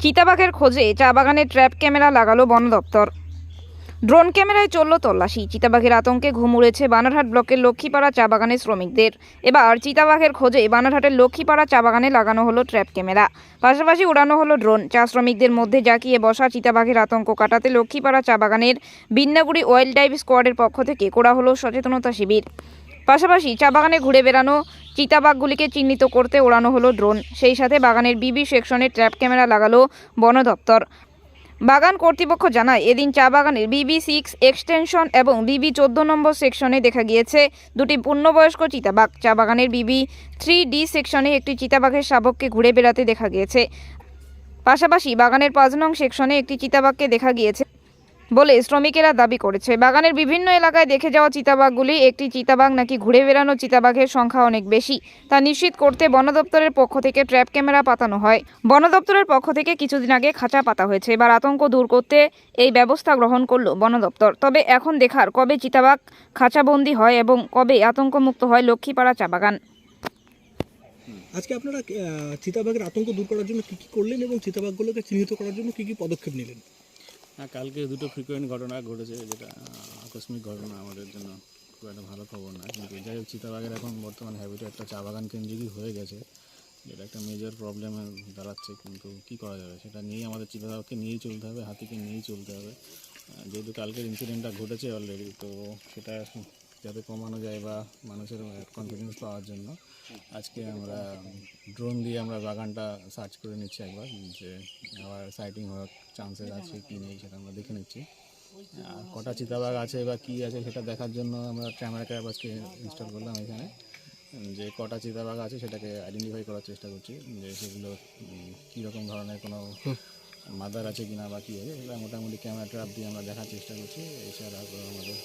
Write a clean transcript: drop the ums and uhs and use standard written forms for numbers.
চিতাবাঘের খোঁজে চা বাগানে ট্র্যাপ ক্যামেরা লাগালো বন দপ্তর। ড্রোন ক্যামেরায় চলল তল্লাশি। চিতাবাঘের আতঙ্কে ঘুম উড়েছে বানারহাট ব্লকের লক্ষ্মীপাড়া চা বাগানের শ্রমিকদের। এবার চিতাবাঘের খোঁজে বানারহাটের লক্ষ্মীপাড়া চা বাগানে লাগানো হলো ট্র্যাপ ক্যামেরা, পাশাপাশি উড়ানো হলো ড্রোন। চা শ্রমিকদের মধ্যে জাঁকিয়ে বসা চিতাবাঘের আতঙ্ক কাটাতে লক্ষ্মীপাড়া চা বাগানের বিন্নাগুড়ি ওয়াইল্ড লাইফ স্কোয়াডের পক্ষ থেকে করা হলো সচেতনতা শিবির। পাশাপাশি চা বাগানে ঘুরে বেড়ানো চিতাবাঘগুলিকে চিহ্নিত করতে ওড়ানো হলো ড্রোন। সেই সাথে বাগানের বিবি সেকশনে ট্র্যাপ ক্যামেরা লাগালো বন দপ্তর। বাগান কর্তৃপক্ষ জানায়, এদিন চা বাগানের BB6 এক্সটেনশন এবং BB14 নম্বর সেকশনে দেখা গিয়েছে দুটি পূর্ণবয়স্ক চিতাবাঘ। চা বাগানের BB3D সেকশনে একটি চিতাবাঘের শাবককে ঘুরে বেড়াতে দেখা গিয়েছে। পাশাপাশি বাগানের 5 নং সেকশনে একটি চিতাবাঘকে দেখা গিয়েছে বলে শ্রমিকেরা দাবি করেছে। বাগানের বিভিন্ন এলাকায় দেখে যাওয়া চিতাবাঘগুলি একটি চিতাবাঘ নাকি ঘুরে বেড়ানো চিতাবাঘের সংখ্যা অনেক বেশি, তা নিশ্চিত করতে বন দপ্তরের পক্ষ থেকে ট্র্যাপ ক্যামেরা পাতানো হয়। বন দপ্তরের পক্ষ থেকে কিছুদিন আগে খাঁচা পাতা হয়েছে। এবার আতঙ্ক দূর করতে এই ব্যবস্থা গ্রহণ করল বন দপ্তর। তবে এখন দেখার কবে চিতাবাঘ খাঁচাবন্দি হয় এবং কবে আতঙ্কমুক্ত হয় লক্ষ্মীপাড়া চা বাগান। আজকে আপনারা চিতাবাঘের আতঙ্ক দূর করার জন্য কি করলেন এবং চিতাবাঘগুলোকে চিহ্নিত করার জন্য কি পদক্ষেপ নিলেন? কালকে দুটো ফ্রিকোয়েন্ট ঘটনা ঘটেছে, যেটা আকস্মিক ঘটনা, আমাদের জন্য খুব একটা ভালো খবর না। কিন্তু যাই হোক, চিতাবাঘের এখন বর্তমান হ্যাবিট একটা চা বাগান কেন্দ্রিকই হয়ে গেছে, যেটা একটা মেজর প্রবলেমে দাঁড়াচ্ছে। কিন্তু কী করা যাবে, সেটা নিয়েই আমাদের চিতাবাঘকে নিয়েই চলতে হবে, হাতিকে নিয়েই চলতে হবে। যেহেতু কালকের ইনসিডেন্টটা ঘটেছে অলরেডি, তো সেটা যাতে কমানো যায় বা মানুষের কনফিডেন্স পাওয়ার জন্য আজকে আমরা ড্রোন দিয়ে আমরা বাগানটা সার্চ করে নিচ্ছি একবার, যে আবার সাইটিং হওয়ার চান্সেস আছে কি নেই সেটা আমরা দেখে নিচ্ছি। আর কটা চিতাবাঘ আছে বা কী আছে সেটা দেখার জন্য আমরা ক্যামেরা ট্র্যাপ আজকে ইনস্টল করলাম এখানে। যে কটা চিতাবাঘ আছে সেটাকে আইডেন্টিফাই করার চেষ্টা করছি, যে সেগুলো কীরকম ধরনের কোনো মাদার আছে কিনা বা কী আছে, সেটা মোটামুটি ক্যামেরা ট্র্যাপ দিয়ে আমরা দেখার চেষ্টা করছি। এছাড়া আমাদের